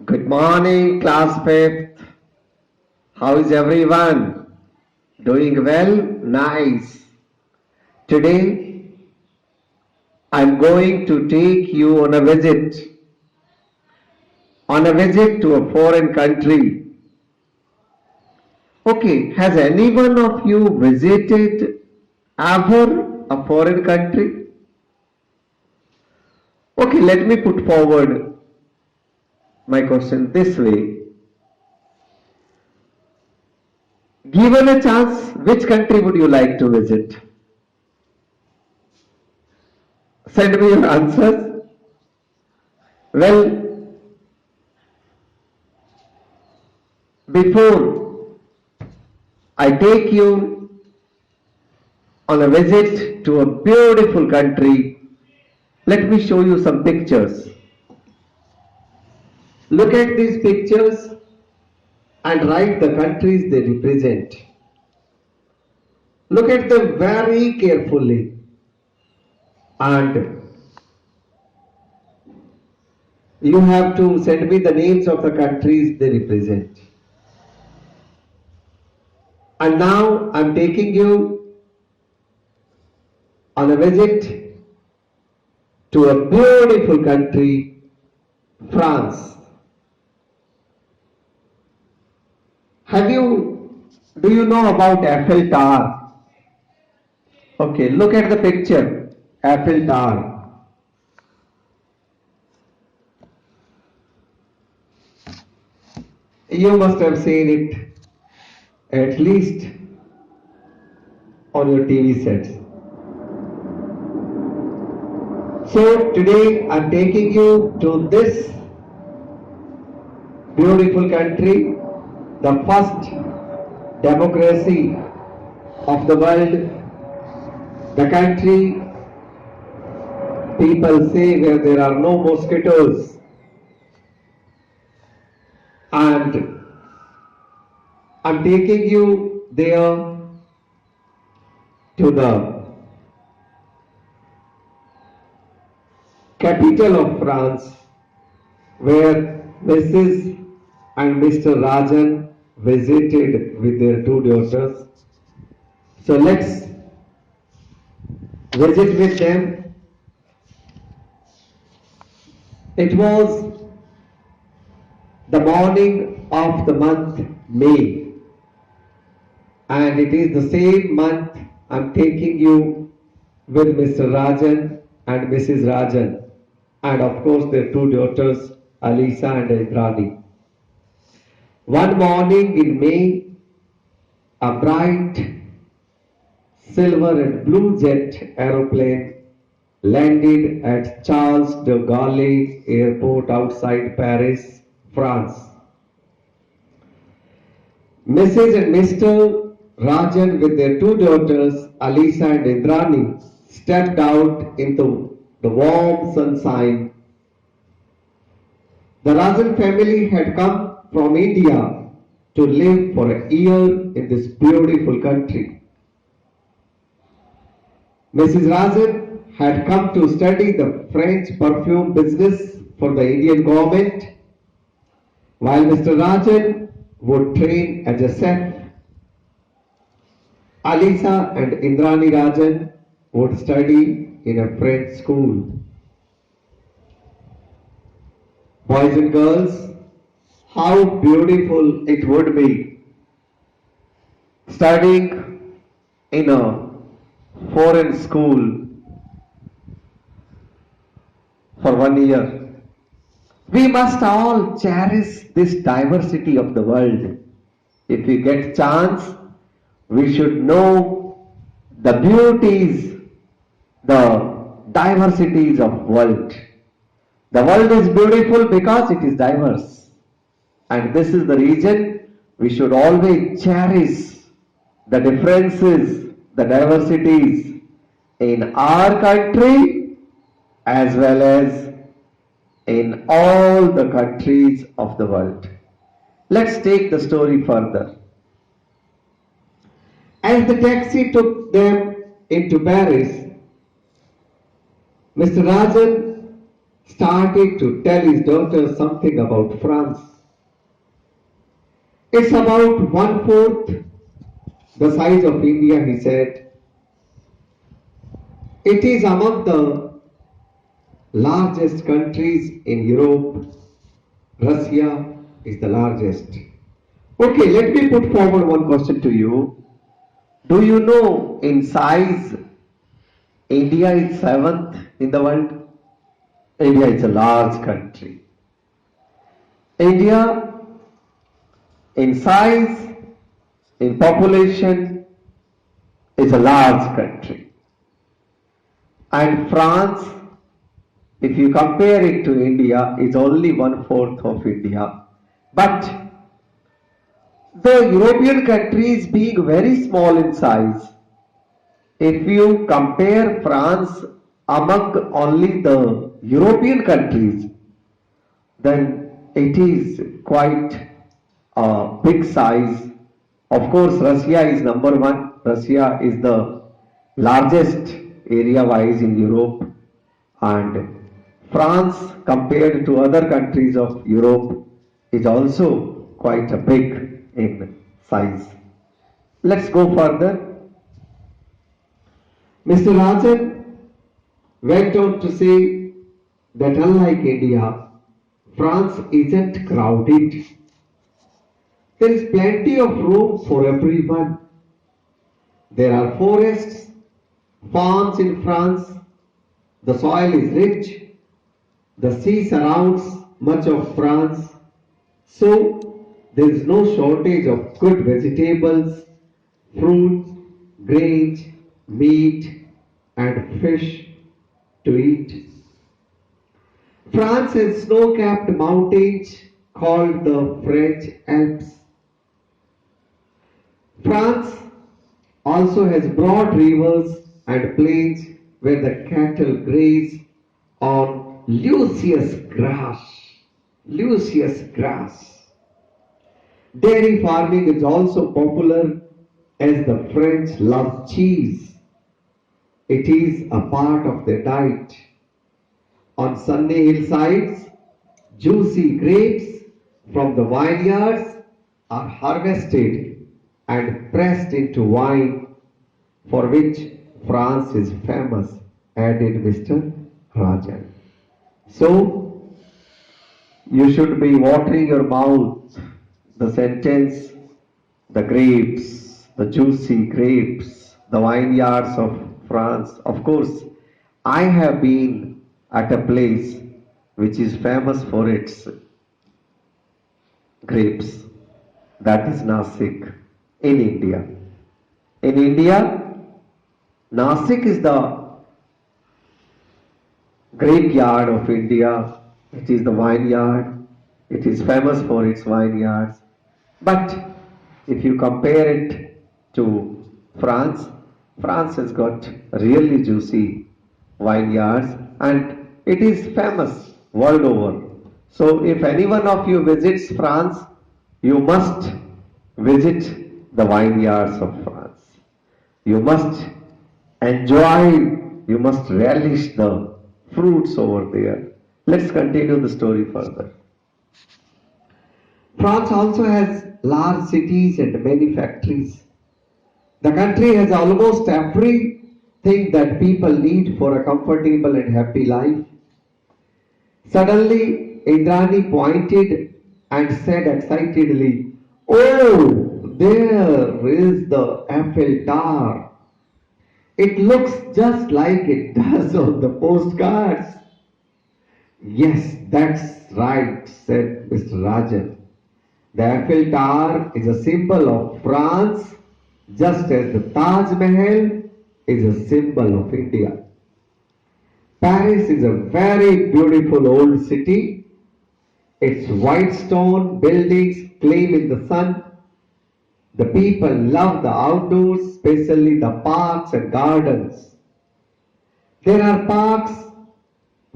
Good morning, class fifth. How is everyone? Doing well? Nice. Today, I'm going to take you on a visit to a foreign country. Okay, has any one of you visited ever a foreign country? Okay, let me put forward my question this way. Given a chance, which country would you like to visit? Send me your answers. Well, before I take you on a visit to a beautiful country, let me show you some pictures. Look at these pictures and write the countries they represent. Look at them very carefully and you have to send me the names of the countries they represent. And now I'm taking you on a visit to a beautiful country, France. Do you know about Eiffel Tower? Okay, look at the picture, Eiffel Tower. You must have seen it at least on your TV sets. So today I'm taking you to this beautiful country, the first democracy of the world, the country people say where there are no mosquitoes. And I'm taking you there to the capital of France where Mrs. and Mr. Rajan visited with their two daughters. So let's visit with them. It was the morning of the month May, and it is the same month I'm taking you with Mr. Rajan and Mrs. Rajan, and of course their two daughters Alisa and Indrani. One morning in May, a bright silver and blue jet aeroplane landed at Charles de Gaulle Airport outside Paris, France. Mrs. and Mr. Rajan with their two daughters, Alisa and Indrani, stepped out into the warm sunshine. The Rajan family had come from India to live for a year in this beautiful country. Mrs. Rajan had come to study the French perfume business for the Indian government, while Mr. Rajan would train as a chef. Alisa and Indrani Rajan would study in a French school. Boys and girls, how beautiful it would be studying in a foreign school for 1 year. We must all cherish this diversity of the world. If we get chance, we should know the beauties, the diversities of world. The world is beautiful because it is diverse. And this is the reason we should always cherish the differences, the diversities in our country as well as in all the countries of the world. Let's take the story further. As the taxi took them into Paris, Mr. Rajan started to tell his daughter something about France. It's about one fourth the size of India, he said. It is among the largest countries in Europe. Russia is the largest. Okay, let me put forward one question to you. Do you know in size India is seventh in the world? India is a large country. India in size, in population, is a large country. And France, if you compare it to India, is only one fourth of India. But the European countries being very small in size, if you compare France among only the European countries, then it is quite a big size. Of course, Russia is number one. Russia is the largest area wise in Europe, and France compared to other countries of Europe is also quite a big in size. Let's go further. Mr. Rajan went on to say that unlike India, France isn't crowded. There is plenty of room for everyone. There are forests, farms in France, the soil is rich, the sea surrounds much of France, so there is no shortage of good vegetables, fruits, grains, meat, and fish to eat. France has snow-capped mountains called the French Alps. France also has broad rivers and plains where the cattle graze on luscious grass. Luscious grass. Dairy farming is also popular as the French love cheese. It is a part of their diet. On sunny hillsides, juicy grapes from the vineyards are harvested and pressed into wine, for which France is famous, added Mr. Rajan. So, you should be watering your mouth. The sentence, the grapes, the juicy grapes, the vineyards of France. Of course, I have been at a place which is famous for its grapes. That is Nasik in India. In India, Nasik is the graveyard of India. It is the vineyard. It is famous for its vineyards. But if you compare it to France, France has got really juicy vineyards and it is famous world over. So if any one of you visits France, you must visit the vineyards of France. You must enjoy, you must relish the fruits over there. Let's continue the story further. France also has large cities and many factories. The country has almost everything that people need for a comfortable and happy life. Suddenly, Indrani pointed and said excitedly, "Oh, there is the Eiffel Tower. It looks just like it does on the postcards." "Yes, that's right," said Mr. Rajan. "The Eiffel Tower is a symbol of France, just as the Taj Mahal is a symbol of India. Paris is a very beautiful old city. Its white stone buildings gleam in the sun. The people love the outdoors, especially the parks and gardens. There are parks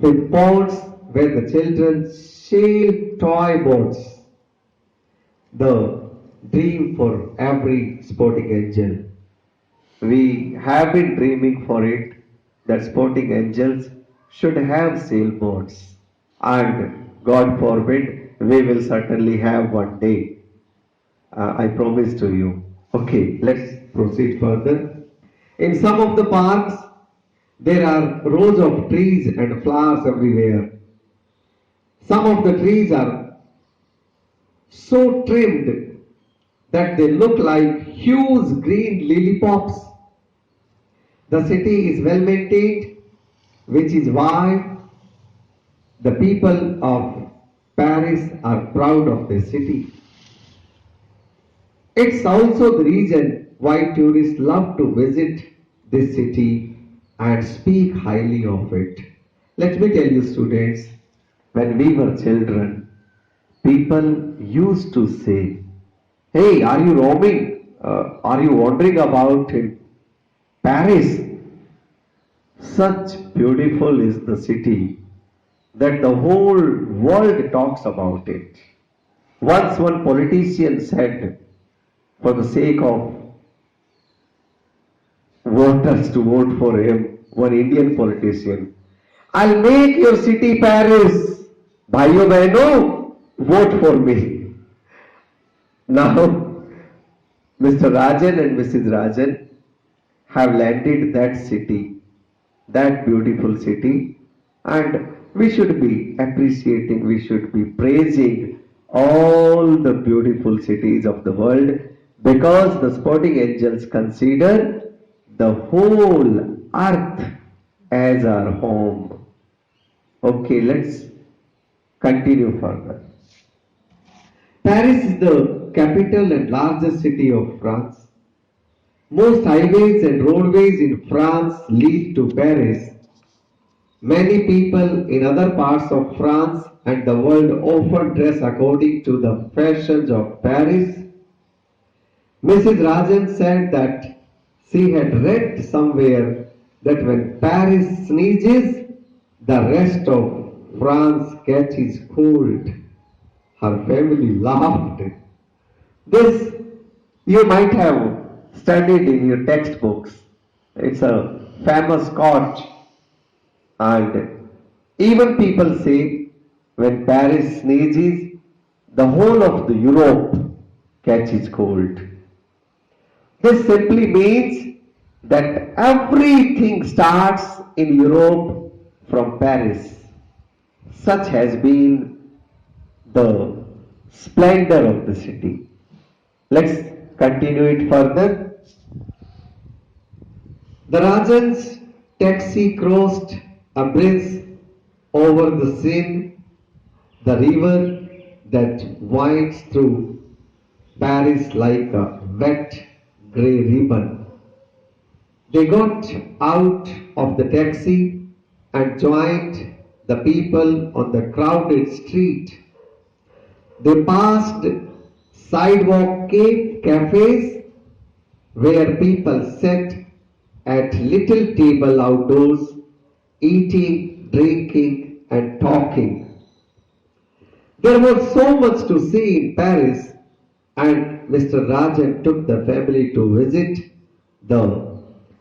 with ponds where the children sail toy boats. The dream for every sporting angel. We have been dreaming for it that sporting angels should have sailboats. and God forbid, we will certainly have one day. I promise to you. Okay, let's proceed further. In some of the parks, there are rows of trees and flowers everywhere. Some of the trees are so trimmed that they look like huge green lily pops. The city is well maintained, which is why the people of Paris are proud of the city. It's also the reason why tourists love to visit this city and speak highly of it. Let me tell you, students, when we were children, people used to say, "Hey, are you roaming? Are you wandering about in Paris? Such beautiful is the city that the whole world talks about it." Once one politician said, for the sake of voters to vote for him, one Indian politician, "I'll make your city Paris. Bhaiyo Behno, vote for me." Now, Mr. Rajan and Mrs. Rajan have landed that city, that beautiful city, and we should be appreciating, we should be praising all the beautiful cities of the world because the sporting angels consider the whole earth as our home. Okay, let's continue further. Paris is the capital and largest city of France. Most highways and roadways in France lead to Paris. Many people in other parts of France and the world often dress according to the fashions of Paris. Mrs. Rajan said that she had read somewhere that when Paris sneezes, the rest of France catches cold. Her family laughed. This you might have studied in your textbooks. It's a famous quote, and even people say when Paris sneezes, the whole of the Europe catches cold. This simply means that everything starts in Europe from Paris. Such has been the splendor of the city. Let's continue it further. The Rajan's taxi crossed a bridge over the Seine, the river that winds through Paris like a wet grey ribbon. They got out of the taxi and joined the people on the crowded street. They passed sidewalk cafes where people sat at little table outdoors, eating, drinking, and talking. There was so much to see in Paris, and Mr. Rajan took the family to visit the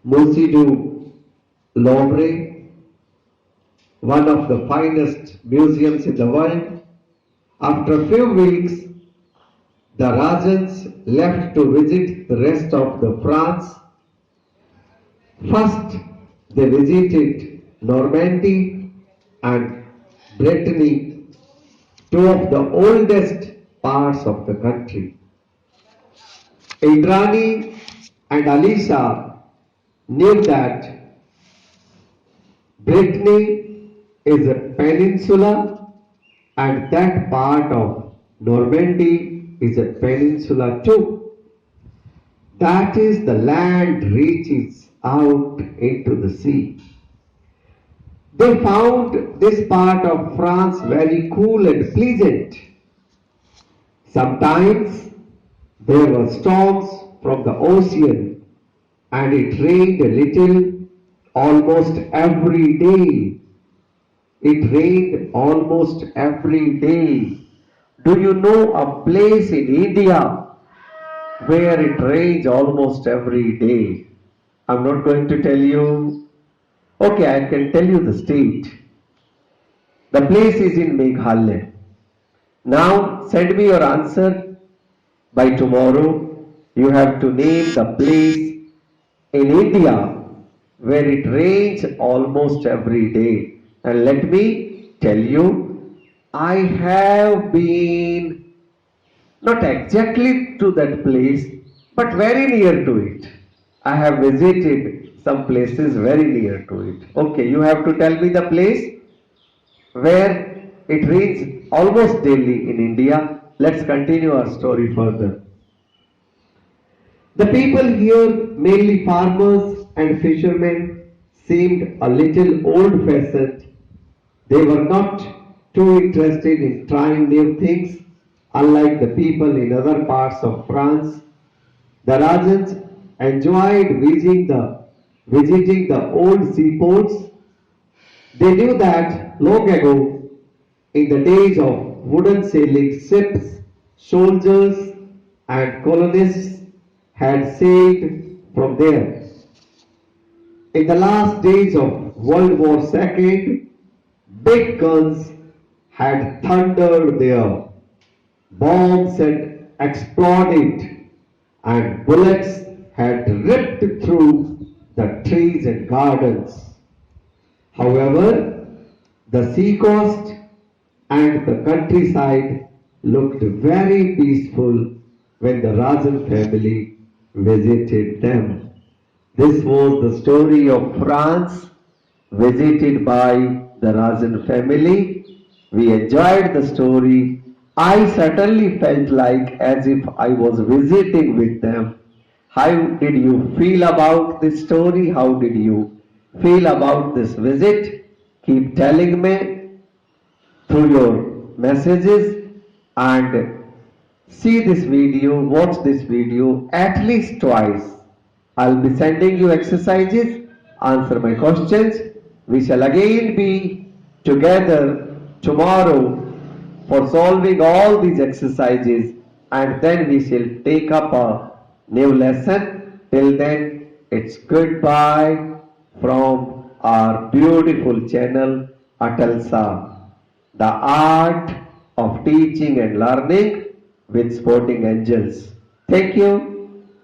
Musée du Louvre, one of the finest museums in the world. After a few weeks, the Rajans left to visit the rest of the France. First, they visited Normandy and Brittany, two of the oldest parts of the country. Indrani and Alicia knew that Brittany is a peninsula and that part of Normandy is a peninsula too. That is, the land reaches out into the sea. They found this part of France very cool and pleasant. Sometimes there were storms from the ocean and it rained a little almost every day. It rained almost every day. Do you know a place in India where it rains almost every day? I'm not going to tell you. Okay, I can tell you the state. The place is in Meghalaya. Now send me your answer by tomorrow. You have to name the place in India where it rains almost every day. And let me tell you, I have been not exactly to that place, but very near to it. I have visited some places very near to it. Okay, you have to tell me the place where it rains almost daily in India. Let's continue our story further. The people here, mainly farmers and fishermen, seemed a little old fashioned. They were not too interested in trying new things, unlike the people in other parts of France. The Rajans enjoyed visiting the old seaports. They knew that long ago, in the days of wooden sailing ships, soldiers and colonists had sailed from there. In the last days of World War II, big guns had thundered there, bombs had exploded, and bullets had ripped through the trees and gardens. However, the seacoast and the countryside looked very peaceful when the Rajan family visited them. This was the story of France visited by the Rajan family. We enjoyed the story. I certainly felt like as if I was visiting with them. How did you feel about this story? How did you feel about this visit? Keep telling me through your messages and see this video, watch this video at least twice. I'll be sending you exercises, answer my questions. We shall again be together tomorrow for solving all these exercises and then we shall take up a new lesson. Till then, it's goodbye from our beautiful channel Atalsa, the art of teaching and learning with sporting angels. Thank you.